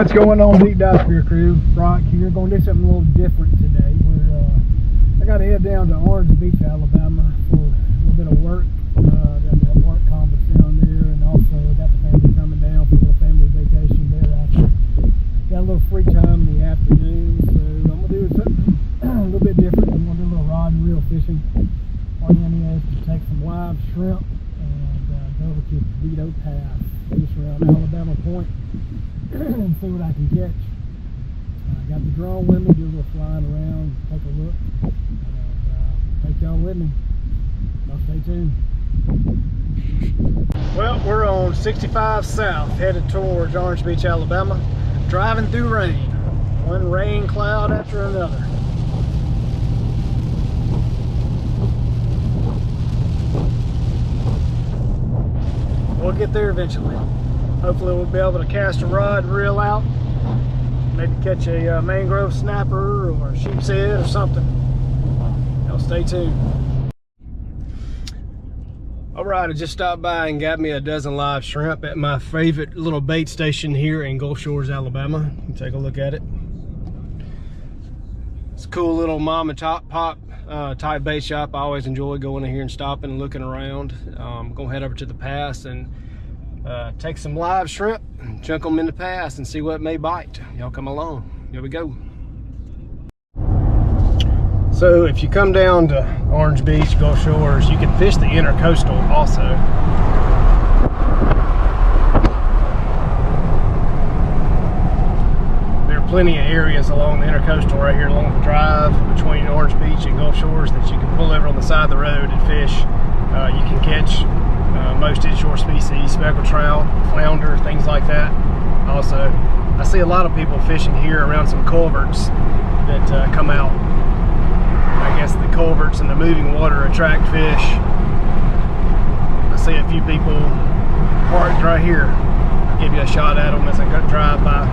What's going on, Deep Dive Spear Crew? Brock here. Going to do something a little different today. I got to head down to Orange Beach, Alabama for a little bit of work. Got that work conference down there, and also got the family coming down for a little family vacation there after. Got a little free time in the afternoon, so I'm going to do something a little bit different. I'm going to do a little rod and reel fishing. Plan is to take some live shrimp and go over to Perdido Pass, fish around Alabama Point, and see what I can catch. Got the drone with me, do a little flying around, take a look, and take y'all with me. Y'all stay tuned. Well, we're on 65 South, headed towards Orange Beach, Alabama. Driving through rain. One rain cloud after another. We'll get there eventually. Hopefully we'll be able to cast a rod and reel out. Maybe catch a mangrove snapper or a sheep's head or something. Y'all stay tuned. Alright, I just stopped by and got me a dozen live shrimp at my favorite little bait station here in Gulf Shores, Alabama. You can take a look at it. It's a cool little mom and pop type bait shop. I always enjoy going in here and stopping and looking around. I'm gonna head over to the pass and take some live shrimp and chunk them in the pass and see what may bite. Y'all come along. Here we go. So if you come down to Orange Beach, Gulf Shores, you can fish the intercoastal also. There are plenty of areas along the intercoastal right here along the drive between Orange Beach and Gulf Shores that you can pull over on the side of the road and fish. You can catch most inshore species, speckled trout, flounder, things like that. Also, I see a lot of people fishing here around some culverts that come out. I guess the culverts and the moving water attract fish. I see a few people parked right here. I'll give you a shot at them as I go drive by.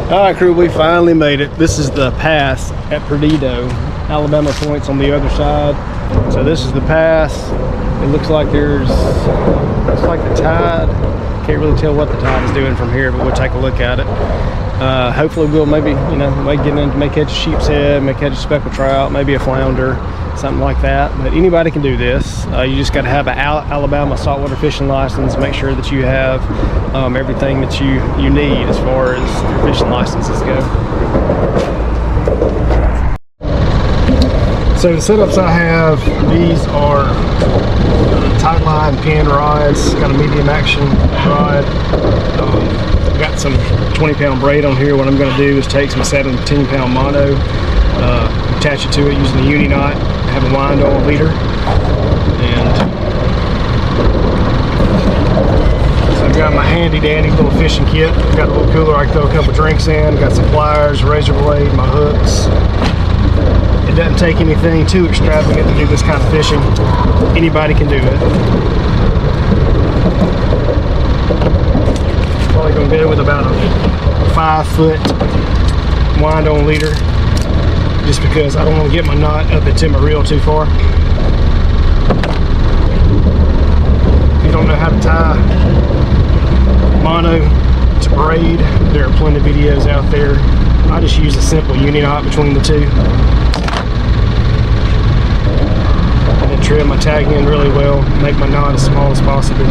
Alright crew, we finally made it. This is the pass at Perdido. Alabama Point's on the other side. So this is the pass. It looks like the tide. Can't really tell what the tide is doing from here, but we'll take a look at it. Hopefully we'll maybe, may catch a sheep's head, may catch a speckled trout, maybe a flounder, something like that. But anybody can do this. You just got to have an Alabama saltwater fishing license. Make sure that you have everything that you need as far as your fishing licenses go. So the setups I have, these are tight line pin rods. Got a medium action rod. Got some 20-pound braid on here. What I'm going to do is take some 7 to 10-pound mono, attach it to it using a uni knot, have a wind on leader, and so I've got my handy dandy little fishing kit. I've got a little cooler I can throw a couple drinks in. Got some pliers, razor blade, my hooks. It doesn't take anything too extravagant to do this kind of fishing. Anybody can do it. Probably going to go with about a 5-foot wind on leader, just because I don't want to get my knot up into my reel too far. If you don't know how to tie mono to braid, there are plenty of videos out there. I just use a simple uni knot between the two. And then trim my tag in really well, make my knot as small as possible.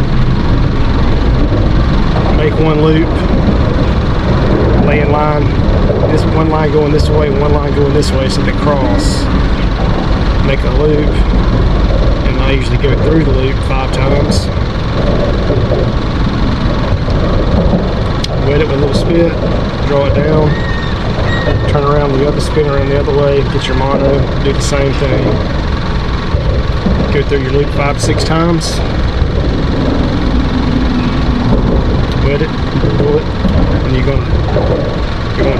Make one loop, lay in line, this one line going this way, one line going this way, so they cross. make a loop, and I usually go through the loop 5 times. Wet it with a little spit, draw it down, turn around the other, spin around the other way, get your mono, do the same thing. Go through your loop 5 to 6 times. Wet it, pull it, and you're gonna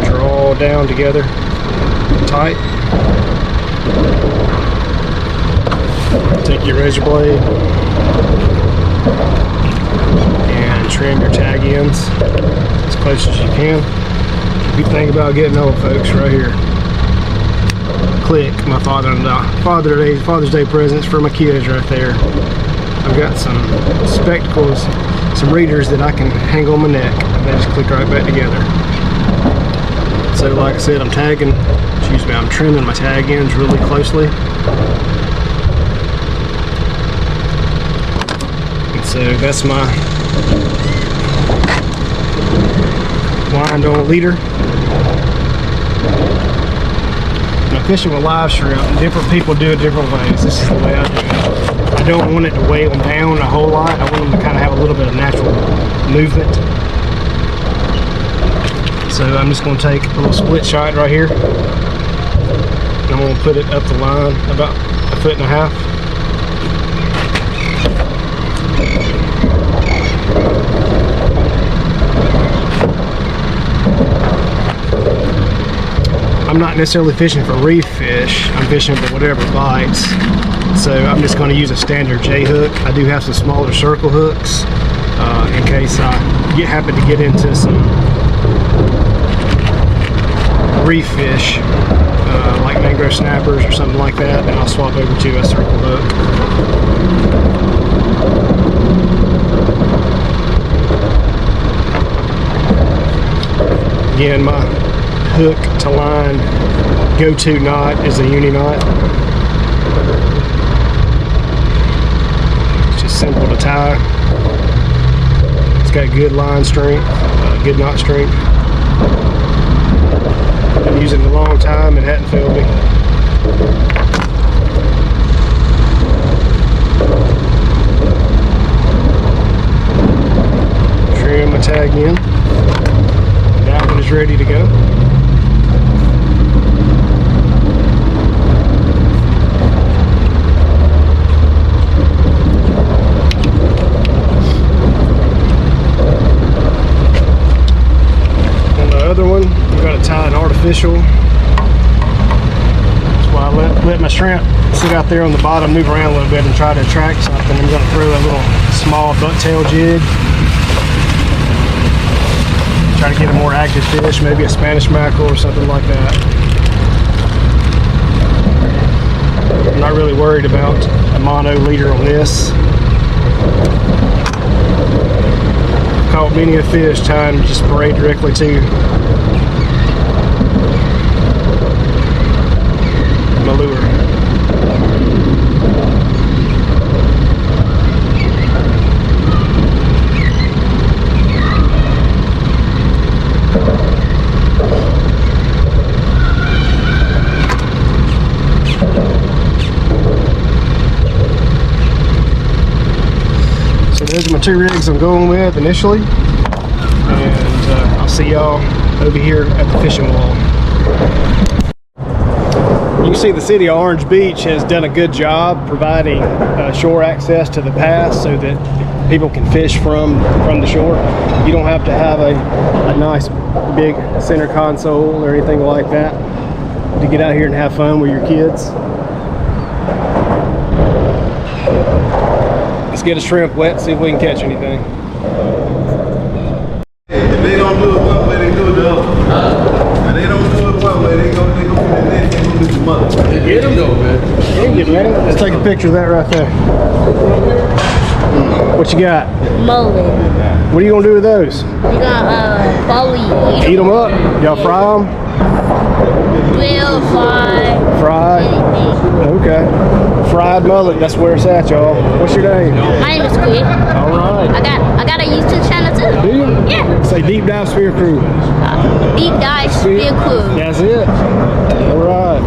draw down together, tight. Take your razor blade and trim your tag ends as close as you can. Good thing about getting old, folks, right here. Click, my Father's Day presents for my kids right there. I've got some spectacles, some readers that I can hang on my neck, and they just click right back together. So like I said, I'm trimming my tag ends really closely. And so that's my wind on leader. Now, fishing with live shrimp, different people do it different ways. This is the way I do it. I don't want it to weigh them down a whole lot. I want them to kind of have a little bit of natural movement. So I'm just going to take a little split shot right here, and I'm going to put it up the line about 1.5 feet. I'm not necessarily fishing for reef fish, I'm fishing for whatever bites. So I'm just going to use a standard J hook. I do have some smaller circle hooks in case I happen to get into some reef fish, like mangrove snappers or something like that, and I'll swap over to a circle hook. Again, my hook to line go-to knot is a uni knot. It's just simple to tie. It's got good line strength, good knot strength. I've used it a long time and hadn't failed me. Trim my tag in. That one is ready to go. Other one, you got to tie an artificial. That's why I let my shrimp sit out there on the bottom, move around a little bit, and try to attract something. I'm going to throw a little small bucktail jig. Try to get a more active fish, maybe a Spanish mackerel or something like that. I'm not really worried about a mono leader on this. Caught many a fish trying to just parade directly to my lure. So those are my 2 rigs I'm going with initially, and I'll see y'all over here at the fishing wall. You can see the city of Orange Beach has done a good job providing shore access to the pass so that people can fish from the shore. You don't have to have a nice big center console or anything like that to get out here and have fun with your kids. Let's get a shrimp wet, see if we can catch anything. If they don't do it one way, they do it the other. If they don't do it one way, they go put it in, they go get the mother. Get them though, man. Get man. Let's take a picture of that right there. What you got? Mullet. What are you gonna do with those? You got probably Eat them up? Y'all fry them? grill, fry. Fried? Okay. Fried mullet, that's where it's at, y'all. What's your name? My name is Squid. Alright. I got a YouTube channel too. Do you? Yeah. Say Deep Dive Spear Crew. Deep Dive Spear Crew. That's it. Alright.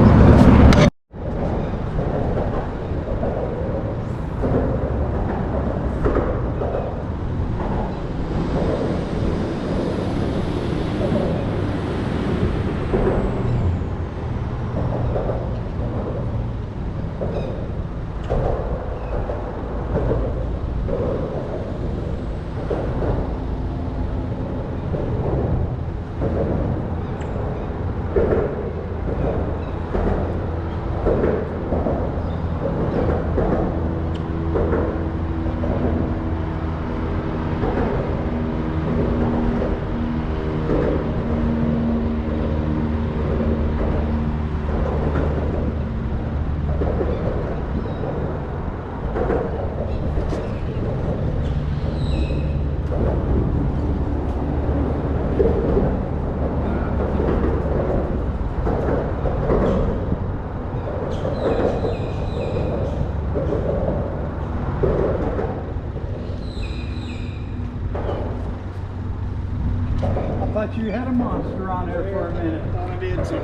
thought you had a monster on there for a minute. Thought I did too.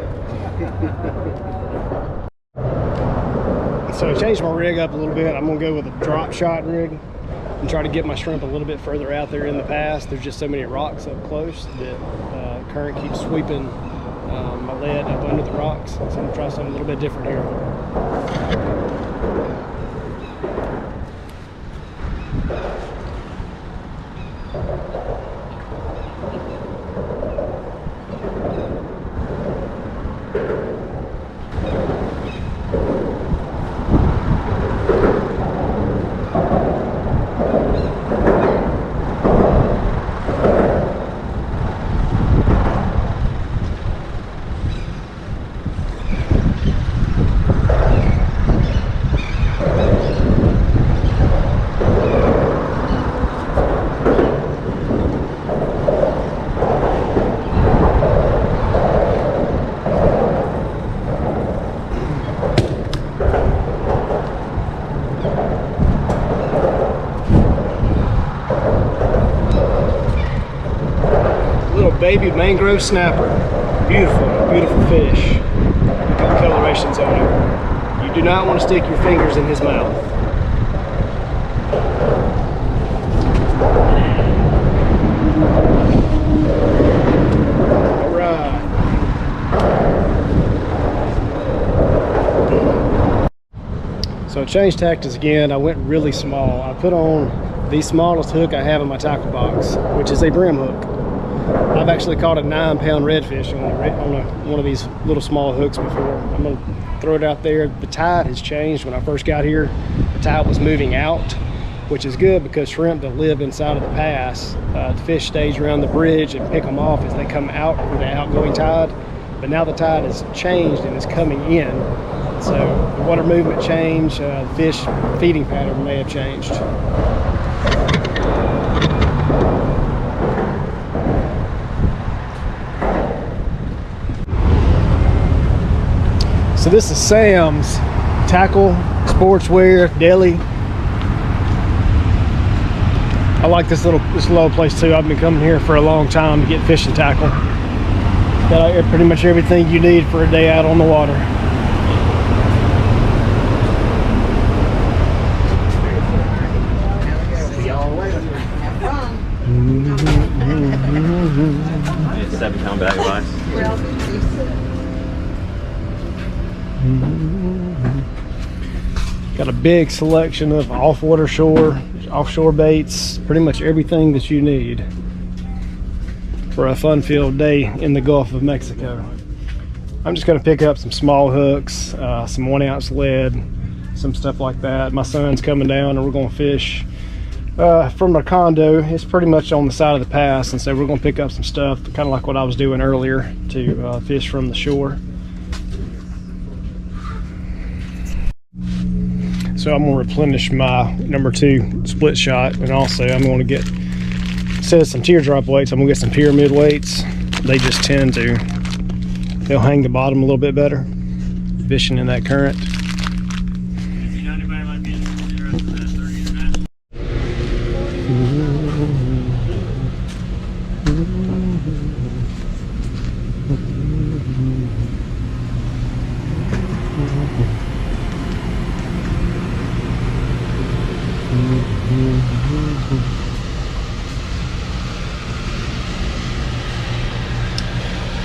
So I changed my rig up a little bit. I'm gonna go with a drop shot rig and try to get my shrimp a little bit further out there in the pass. There's just so many rocks up close that current keeps sweeping my lead up under the rocks. So I'm gonna try something a little bit different here. Baby mangrove snapper. Beautiful, beautiful fish. Look at the colorations on it. You do not want to stick your fingers in his mouth. All right. So I changed tactics again. I went really small. I put on the smallest hook I have in my tackle box, which is a brim hook. I've actually caught a 9-pound redfish on one of these little small hooks before. I'm gonna throw it out there. The tide has changed. When I first got here, the tide was moving out, which is good because shrimp that live inside of the pass, the fish stays around the bridge and pick them off as they come out with the outgoing tide. But now the tide has changed and is coming in. So the water movement changed, the fish feeding pattern may have changed. So this is Sam's Tackle, Sportswear, Deli. I like this little place too. I've been coming here for a long time to get fishing tackle. Got pretty much everything you need for a day out on the water. It's a 7-pound bag of ice. Got a big selection of offshore baits, pretty much everything that you need for a fun-filled day in the Gulf of Mexico. I'm just going to pick up some small hooks, some 1-ounce lead, some stuff like that. My son's coming down and we're going to fish from our condo. It's pretty much on the side of the pass, and so we're going to pick up some stuff, kind of like what I was doing earlier, to fish from the shore. So I'm going to replenish my number 2 split shot, and also I'm going to get, instead of some teardrop weights, I'm going to get some pyramid weights. They just tend to, they'll hang the bottom a little bit better, fishing in that current.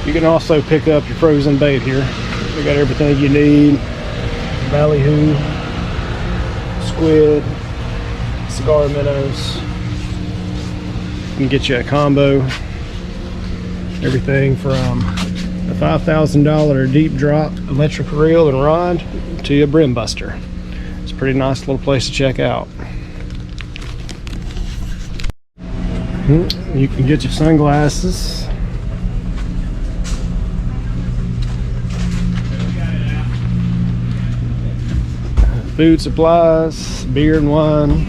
You can also pick up your frozen bait here. We got everything you need: ballyhoo, squid, cigar minnows. You can get you a combo. Everything from a $5,000 deep drop electric reel and rod to a brim buster. It's a pretty nice little place to check out. You can get your sunglasses. Food supplies, beer and wine.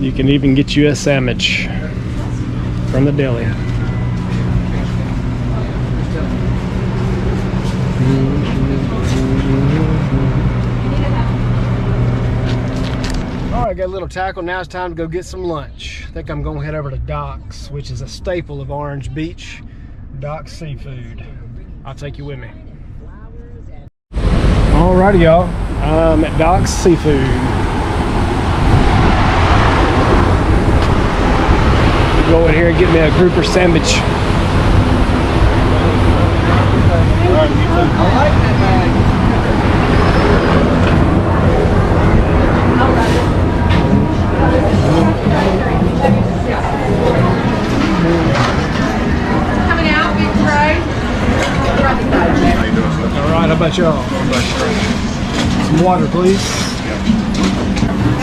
You can even get you a sandwich from the deli. Alright, got a little of tackle. Now it's time to go get some lunch. I think I'm gonna head over to Doc's, which is a staple of Orange Beach. Doc's Seafood. I'll take you with me. Alrighty, y'all. I'm at Doc's Seafood. Go in here and get me a grouper sandwich. I like that bag. Coming out, big tray. Alright, how about y'all? Some water, please.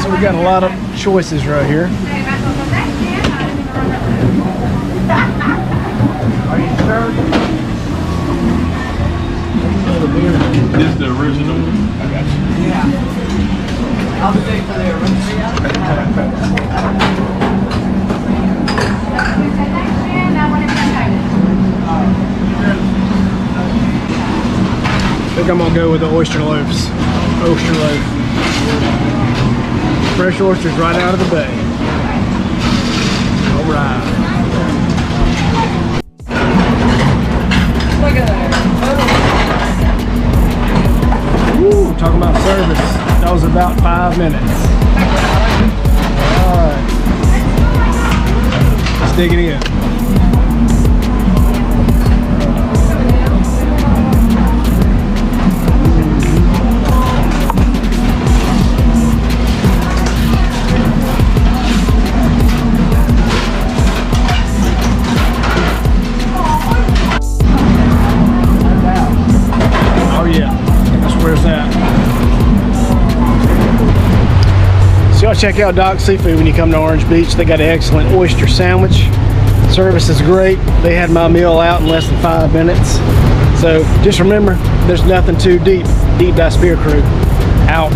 So we got a lot of choices right here. Are you sure? This is the original. I got you. Yeah. I'll stay for the original. I think I'm gonna go with the oyster loaves. Oyster loaf. Fresh oysters right out of the bay. Alright. Look at that. Woo, talking about service. That was about 5 minutes. Alright. Let's dig it in. Oh yeah, that's where it's at. So y'all check out Doc's Seafood when you come to Orange Beach. They got an excellent oyster sandwich. Service is great. They had my meal out in less than 5 minutes. So just remember, there's nothing too deep. Deep Dive Spear Crew out.